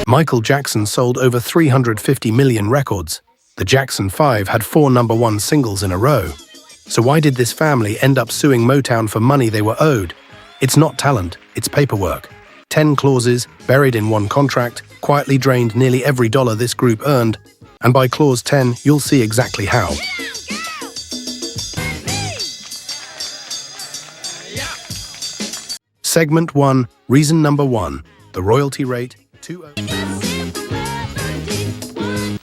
Michael Jackson sold over 350 million records. The Jackson 5 had 4 #1 singles in a row. So why did this family end up suing Motown for money they were owed? It's not talent, it's paperwork. 10 clauses, buried in one contract, quietly drained nearly every dollar this group earned. And by clause 10, you'll see exactly how. Segment 1, reason number 1, the royalty rate, 2.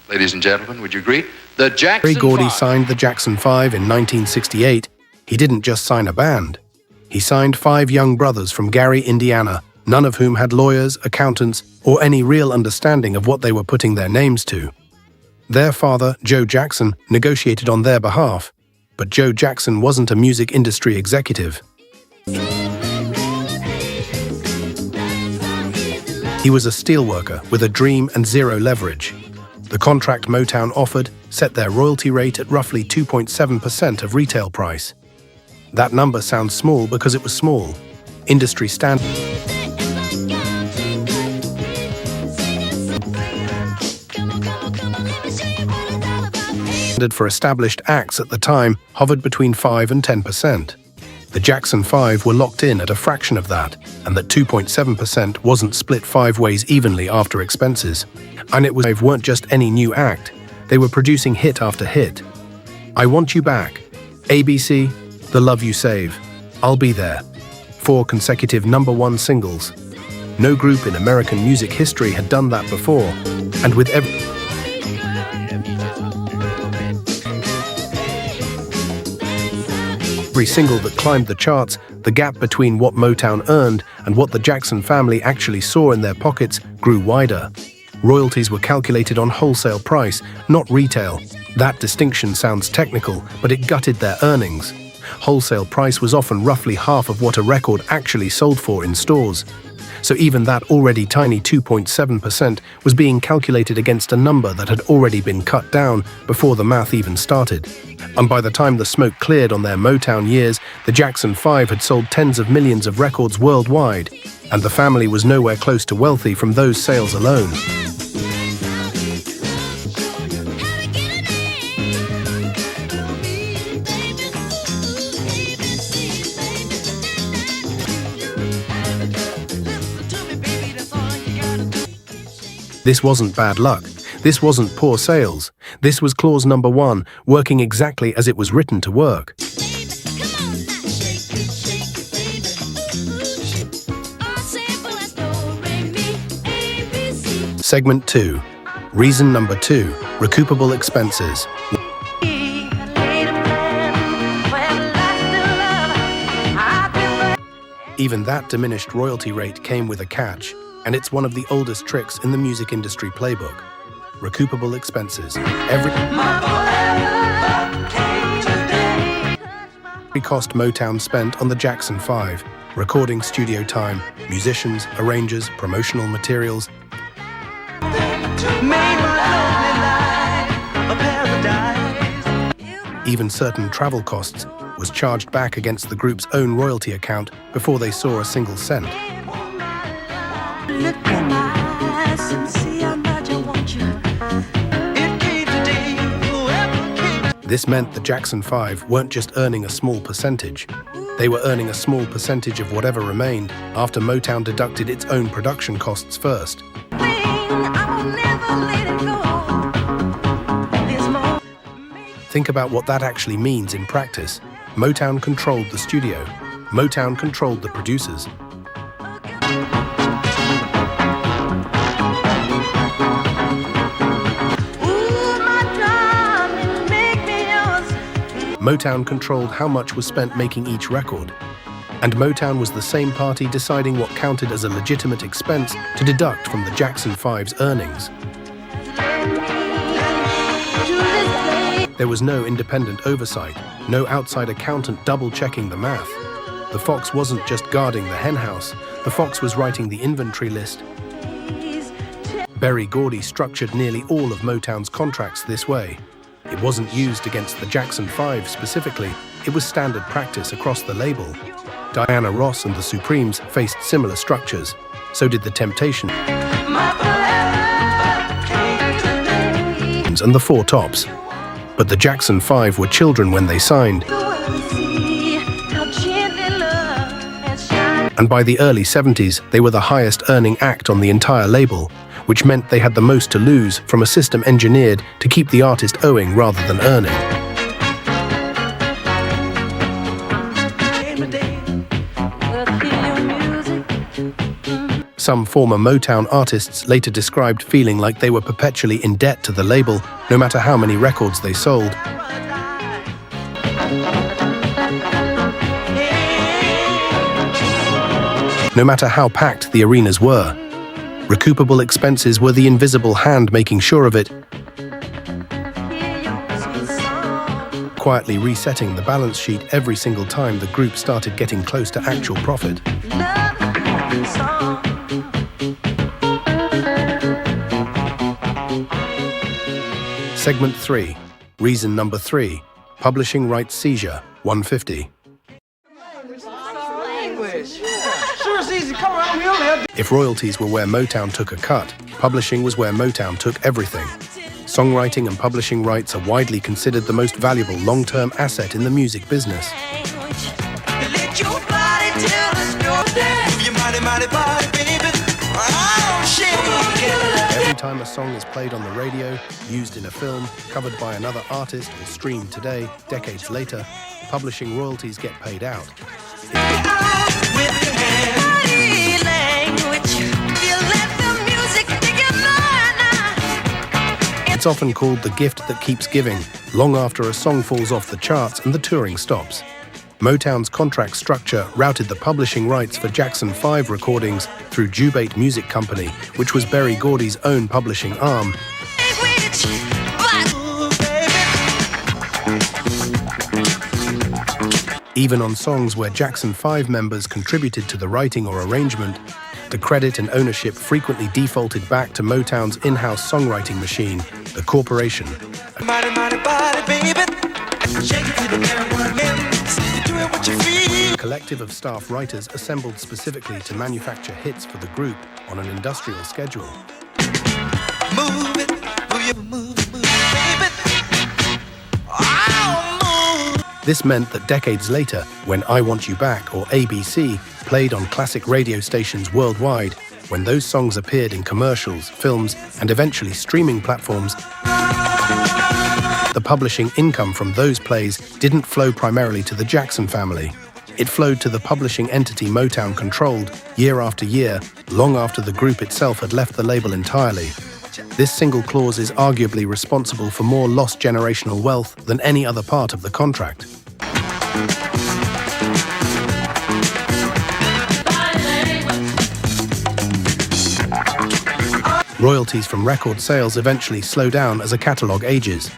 Ladies and gentlemen, would you agree? The Jackson Berry Gordy 5. signed the Jackson 5 in 1968. He didn't just sign a band. He signed 5 young brothers from Gary, Indiana, none of whom had lawyers, accountants, or any real understanding of what they were putting their names to. Their father, Joe Jackson, negotiated on their behalf, but Joe Jackson wasn't a music industry executive. He was a steelworker with a dream and zero leverage. The contract Motown offered set their royalty rate at roughly 2.7% of retail price. That number sounds small because it was small. Industry standard for established acts at the time hovered between 5 and 10%. The Jackson 5 were locked in at a fraction of that, and that 2.7% wasn't split 5 ways evenly after expenses. And it weren't just any new act, they were producing hit after hit. I Want You Back, ABC, The Love You Save, I'll Be There. 4 consecutive #1 singles. No group in American music history had done that before, and with every single that climbed the charts, the gap between what Motown earned and what the Jackson family actually saw in their pockets grew wider. Royalties were calculated on wholesale price, not retail. That distinction sounds technical, but it gutted their earnings. Wholesale price was often roughly half of what a record actually sold for in stores. So even that already tiny 2.7% was being calculated against a number that had already been cut down before the math even started. And by the time the smoke cleared on their Motown years, the Jackson 5 had sold tens of millions of records worldwide, and the family was nowhere close to wealthy from those sales alone. This wasn't bad luck. This wasn't poor sales. This was clause #1, working exactly as it was written to work. Segment 2. Reason number 2. Recoupable expenses. Even that diminished royalty rate came with a catch, and it's one of the oldest tricks in the music industry playbook. Recoupable expenses. Every cost Motown spent on the Jackson 5, recording studio time, musicians, arrangers, promotional materials, even certain travel costs, was charged back against the group's own royalty account before they saw a single cent. This meant the Jackson 5 weren't just earning a small percentage. They were earning a small percentage of whatever remained after Motown deducted its own production costs first. Think about what that actually means in practice. Motown controlled the studio. Motown controlled the producers. Motown controlled how much was spent making each record. And Motown was the same party deciding what counted as a legitimate expense to deduct from the Jackson 5's earnings. There was no independent oversight, no outside accountant double-checking the math. The fox wasn't just guarding the henhouse, the fox was writing the inventory list. Berry Gordy structured nearly all of Motown's contracts this way. It wasn't used against the Jackson 5 specifically, it was standard practice across the label. Diana Ross and the Supremes faced similar structures. So did the Temptations. Stones and the Four Tops. But the Jackson 5 were children when they signed. And by the early 70s, they were the highest earning act on the entire label, which meant they had the most to lose from a system engineered to keep the artist owing rather than earning. Some former Motown artists later described feeling like they were perpetually in debt to the label, no matter how many records they sold. No matter how packed the arenas were, recoupable expenses were the invisible hand making sure of it, quietly resetting the balance sheet every single time the group started getting close to actual profit. Segment 3. Reason number 3. Publishing rights seizure, 150. If royalties were where Motown took a cut, publishing was where Motown took everything. Songwriting and publishing rights are widely considered the most valuable long-term asset in the music business. Every time a song is played on the radio, used in a film, covered by another artist, or streamed today, decades later, publishing royalties get paid out. It's often called the gift that keeps giving, long after a song falls off the charts and the touring stops. Motown's contract structure routed the publishing rights for Jackson 5 recordings through Jubate Music Company, which was Berry Gordy's own publishing arm. Even on songs where Jackson 5 members contributed to the writing or arrangement, the credit and ownership frequently defaulted back to Motown's in-house songwriting machine, the corporation. A collective of staff writers assembled specifically to manufacture hits for the group on an industrial schedule. This meant that decades later, when I Want You Back or ABC played on classic radio stations worldwide, when those songs appeared in commercials, films, and eventually streaming platforms, the publishing income from those plays didn't flow primarily to the Jackson family. It flowed to the publishing entity Motown controlled year after year, long after the group itself had left the label entirely. This single clause is arguably responsible for more lost generational wealth than any other part of the contract. Royalties from record sales eventually slow down as a catalogue ages.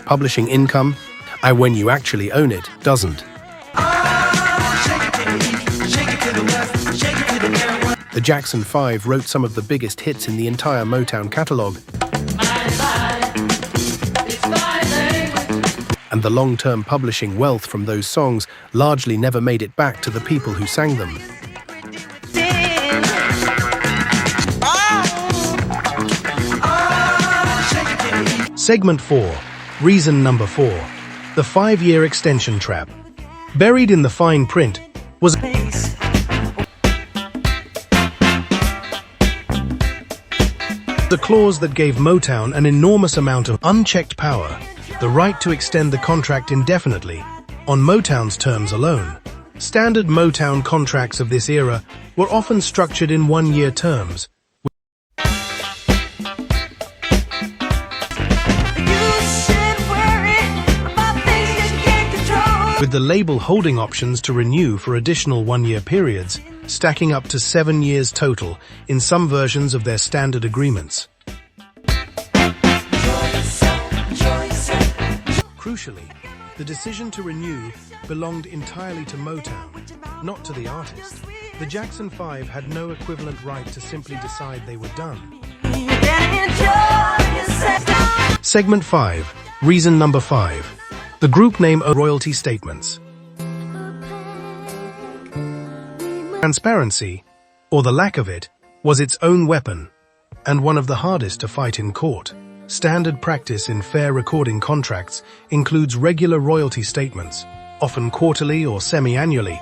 Publishing income, and when you actually own it, doesn't. The Jackson 5 wrote some of the biggest hits in the entire Motown catalogue. And the long-term publishing wealth from those songs largely never made it back to the people who sang them. Segment 4. Reason number 4. The 5-year extension trap. Buried in the fine print was the clause that gave Motown an enormous amount of unchecked power, the right to extend the contract indefinitely, on Motown's terms alone. Standard Motown contracts of this era were often structured in one-year terms, with the label holding options to renew for additional one-year periods, stacking up to 7 years total in some versions of their standard agreements. Crucially, the decision to renew belonged entirely to Motown, not to the artist. The Jackson 5 had no equivalent right to simply decide they were done. Segment 5. Reason number 5. The group name royalty statements. Transparency, or the lack of it, was its own weapon, and one of the hardest to fight in court. Standard practice in fair recording contracts includes regular royalty statements, often quarterly or semi-annually,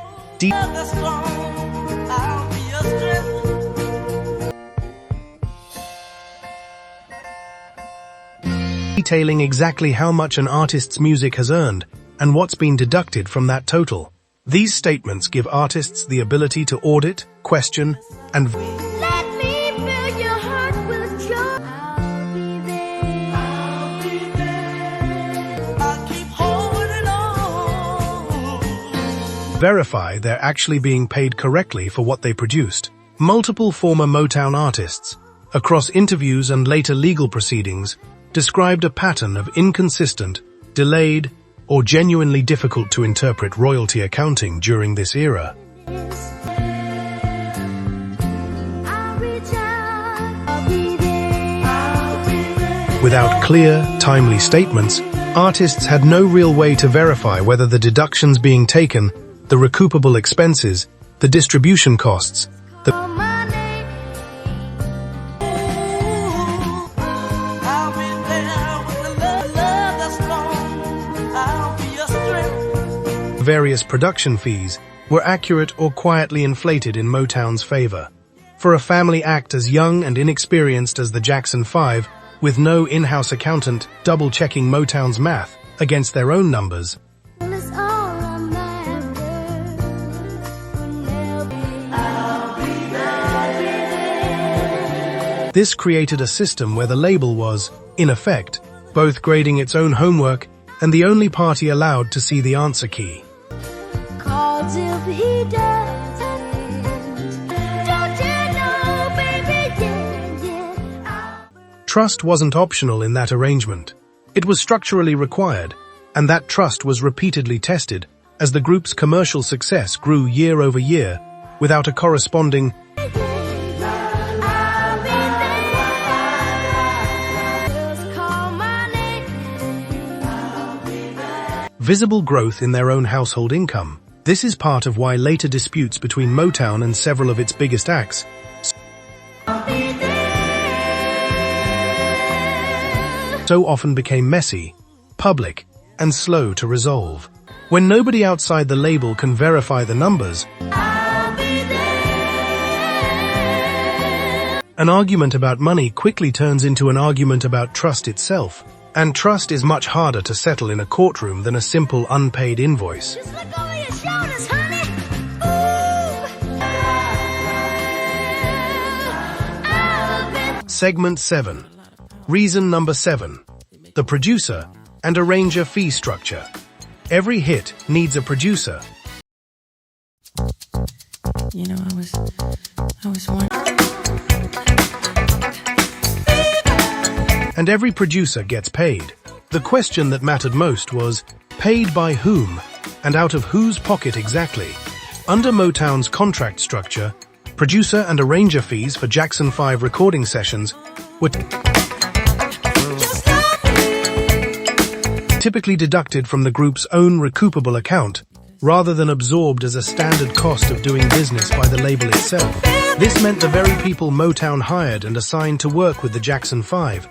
detailing exactly how much an artist's music has earned and what's been deducted from that total. These statements give artists the ability to audit, question, and Let me fill your heart with joy. I'll be there. I'll be there. I'll keep holding on. verify they're actually being paid correctly for what they produced. Multiple former Motown artists, across interviews and later legal proceedings, described a pattern of inconsistent, delayed, or genuinely difficult to interpret royalty accounting during this era. I'll reach out. I'll be there. I'll be there. Without clear, timely statements, artists had no real way to verify whether the deductions being taken, the recoupable expenses, the distribution costs, Call my name. I'll be there with the love that's strong. I'll be your strength. various production fees were accurate or quietly inflated in Motown's favor. For a family act as young and inexperienced as the Jackson 5, with no in-house accountant double-checking Motown's math against their own numbers, It's all I'm after. I'll be there. this created a system where the label was, in effect, both grading its own homework and the only party allowed to see the answer key. Cause if he doesn't, don't you know, baby, yeah. Trust wasn't optional in that arrangement. It was structurally required, and that trust was repeatedly tested as the group's commercial success grew year over year without a corresponding I'll be there. Just call my name. visible growth in their own household income. This is part of why later disputes between Motown and several of its biggest acts I'll be there. so often became messy, public, and slow to resolve. When nobody outside the label can verify the numbers, I'll be there. an argument about money quickly turns into an argument about trust itself. And trust is much harder to settle in a courtroom than a simple unpaid invoice. Just look over your shoulders, honey. Ooh. Segment 7. Reason number 7. The producer and arranger fee structure. Every hit needs a producer. You know, I was wondering. And every producer gets paid. The question that mattered most was, paid by whom, and out of whose pocket exactly? Under Motown's contract structure, producer and arranger fees for Jackson 5 recording sessions were typically deducted from the group's own recoupable account, rather than absorbed as a standard cost of doing business by the label itself. This meant the very people Motown hired and assigned to work with the Jackson 5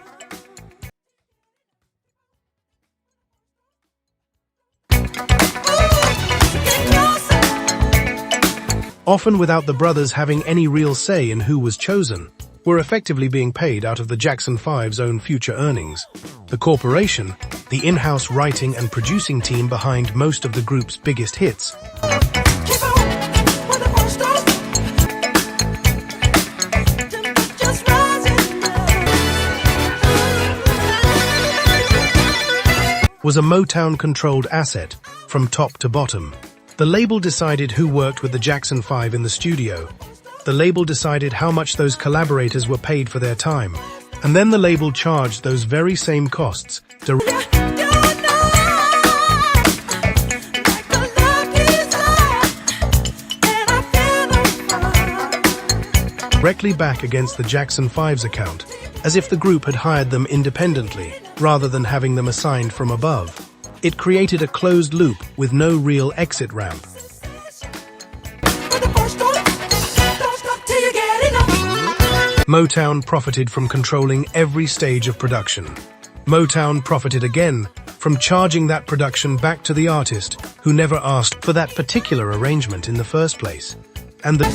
often without the brothers having any real say in who was chosen, were effectively being paid out of the Jackson 5's own future earnings. The corporation, the in-house writing and producing team behind most of the group's biggest hits, was a Motown-controlled asset from top to bottom. The label decided who worked with the Jackson 5 in the studio. The label decided how much those collaborators were paid for their time. And then the label charged those very same costs directly back against the Jackson 5's account, as if the group had hired them independently, rather than having them assigned from above. It created a closed loop with no real exit ramp. Motown profited from controlling every stage of production. Motown profited again from charging that production back to the artist who never asked for that particular arrangement in the first place. And the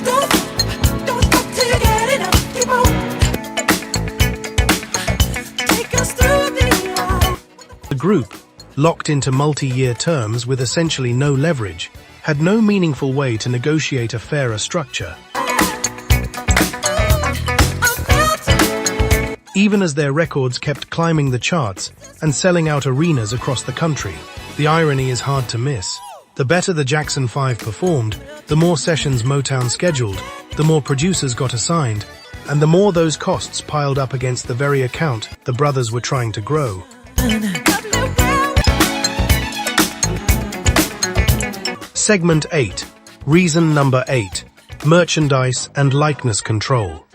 group, locked into multi-year terms with essentially no leverage, had no meaningful way to negotiate a fairer structure. Even as their records kept climbing the charts and selling out arenas across the country, the irony is hard to miss. The better the Jackson 5 performed, the more sessions Motown scheduled, the more producers got assigned, and the more those costs piled up against the very account the brothers were trying to grow. Segment 8. Reason number 8. Merchandise and likeness control.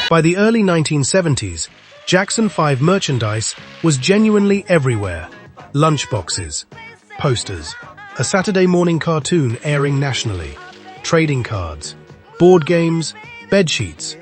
By the early 1970s, Jackson 5 merchandise was genuinely everywhere. Lunchboxes, posters, a Saturday morning cartoon airing nationally, trading cards, board games, bedsheets.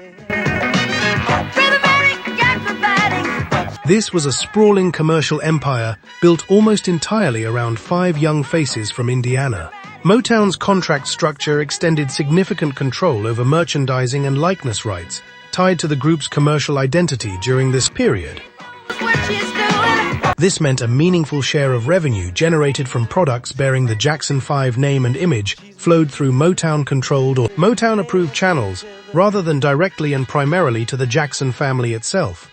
This was a sprawling commercial empire built almost entirely around 5 young faces from Indiana. Motown's contract structure extended significant control over merchandising and likeness rights, tied to the group's commercial identity during this period. This meant a meaningful share of revenue generated from products bearing the Jackson 5 name and image flowed through Motown-controlled or Motown-approved channels, rather than directly and primarily to the Jackson family itself.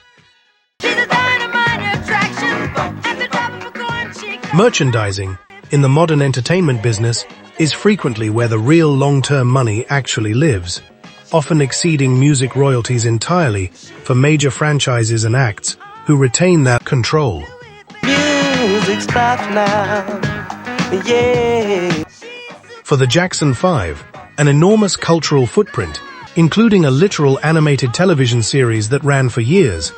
Merchandising, in the modern entertainment business, is frequently where the real long-term money actually lives, often exceeding music royalties entirely for major franchises and acts who retain that control. Music's back now, yeah. For the Jackson 5, an enormous cultural footprint, including a literal animated television series that ran for years,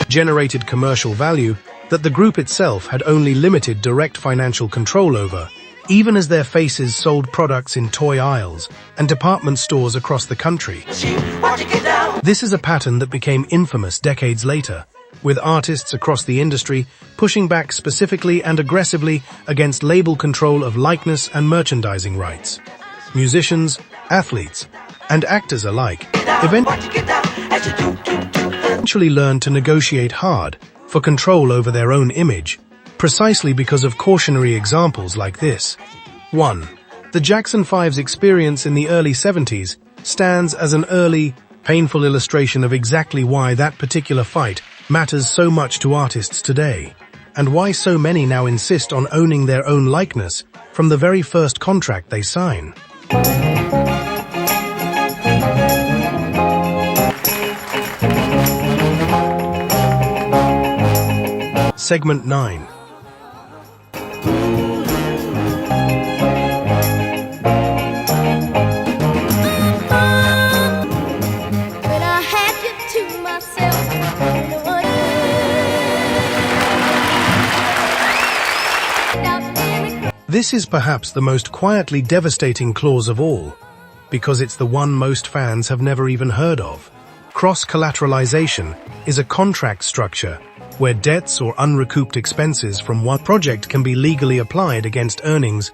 generated commercial value that the group itself had only limited direct financial control over, even as their faces sold products in toy aisles and department stores across the country. This is a pattern that became infamous decades later, with artists across the industry pushing back specifically and aggressively against label control of likeness and merchandising rights. Musicians, athletes, and actors alike eventually learned to negotiate hard for control over their own image, precisely because of cautionary examples like this. 1. The Jackson 5's experience in the early 70s stands as an early, painful illustration of exactly why that particular fight matters so much to artists today, and why so many now insist on owning their own likeness from the very first contract they sign. Segment 9. This is perhaps the most quietly devastating clause of all, because it's the one most fans have never even heard of. Cross-collateralization is a contract structure where debts or unrecouped expenses from one project can be legally applied against earnings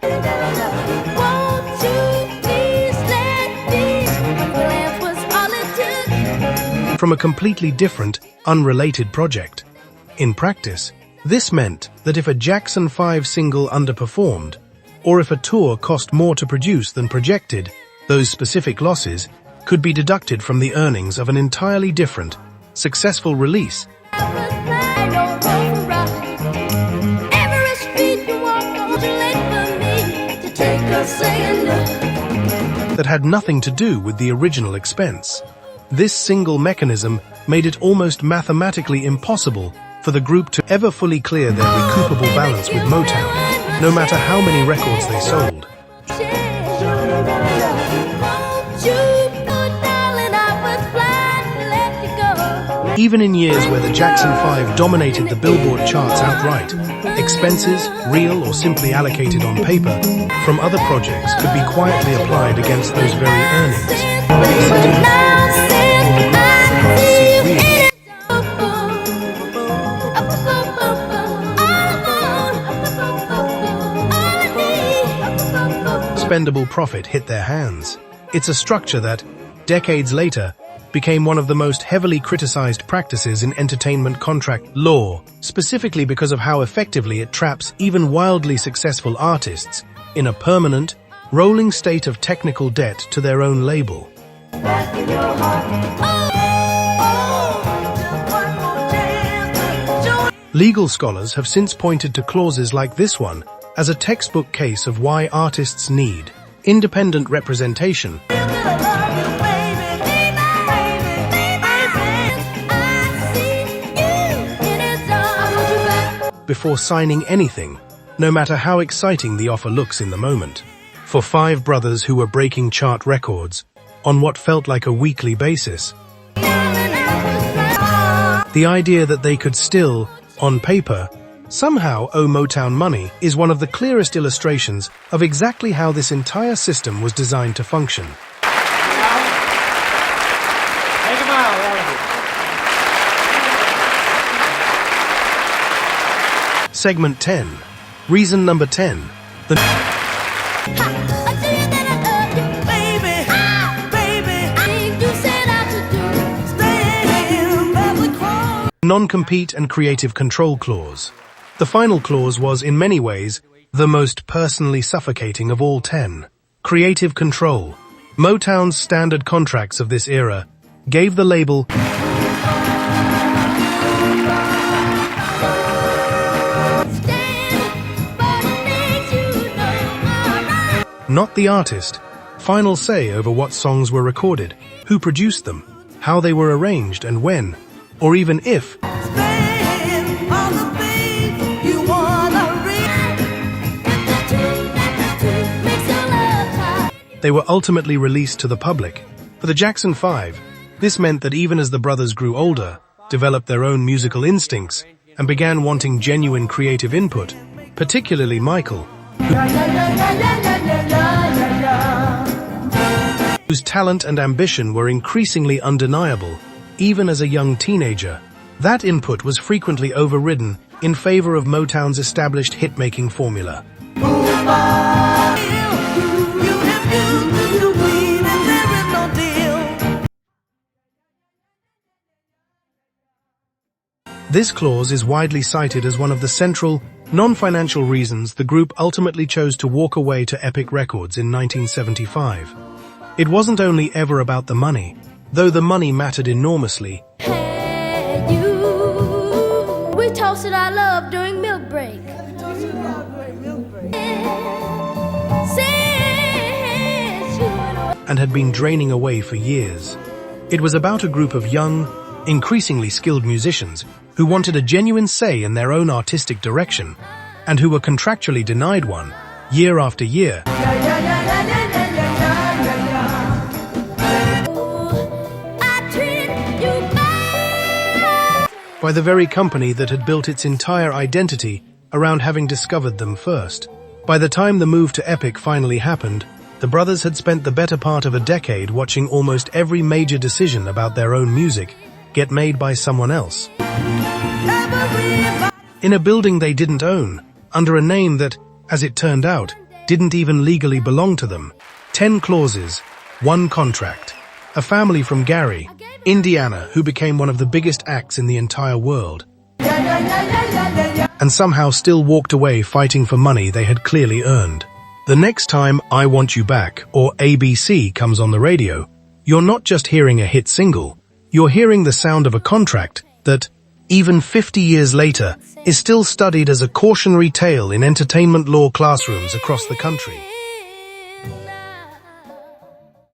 from a completely different, unrelated project. In practice, this meant that if a Jackson 5 single underperformed, or if a tour cost more to produce than projected, those specific losses could be deducted from the earnings of an entirely different, successful release that had nothing to do with the original expense. This single mechanism made it almost mathematically impossible for the group to ever fully clear their recoupable balance with Motown, no matter how many records they sold. Even in years where the Jackson 5 dominated the Billboard charts outright, expenses, real or simply allocated on paper, from other projects could be quietly applied against those very earnings. Spendable profit hit their hands. It's a structure that, decades later, became one of the most heavily criticized practices in entertainment contract law, specifically because of how effectively it traps even wildly successful artists in a permanent, rolling state of technical debt to their own label. Legal scholars have since pointed to clauses like this one as a textbook case of why artists need independent representation before signing anything, no matter how exciting the offer looks in the moment. For 5 brothers who were breaking chart records on what felt like a weekly basis, the idea that they could still, on paper, somehow owe Motown money is one of the clearest illustrations of exactly how this entire system was designed to function. Segment 10. Reason number 10. The non-compete and creative control clause. The final clause was, in many ways, the most personally suffocating of all 10. Creative control. Motown's standard contracts of this era gave the label not the artist, final say over what songs were recorded, who produced them, how they were arranged and when, or even if. They were ultimately released to the public. For the Jackson 5, this meant that even as the brothers grew older, developed their own musical instincts, and began wanting genuine creative input, particularly Michael, whose talent and ambition were increasingly undeniable, even as a young teenager, that input was frequently overridden in favor of Motown's established hit-making formula. This clause is widely cited as one of the central, non-financial reasons the group ultimately chose to walk away to Epic Records in 1975. It wasn't only ever about the money, though the money mattered enormously. Hey, you. We toasted our love during milk break. And had been draining away for years. It was about a group of young, increasingly skilled musicians who wanted a genuine say in their own artistic direction, and who were contractually denied one, year after year, by the very company that had built its entire identity around having discovered them first. By the time the move to Epic finally happened, the brothers had spent the better part of a decade watching almost every major decision about their own music get made by someone else. In a building they didn't own, under a name that, as it turned out, didn't even legally belong to them. 10 clauses, 1 contract. A family from Gary, Indiana, who became one of the biggest acts in the entire world, and somehow still walked away fighting for money they had clearly earned. The next time I Want You Back or ABC comes on the radio, you're not just hearing a hit single, you're hearing the sound of a contract that, even 50 years later, is still studied as a cautionary tale in entertainment law classrooms across the country.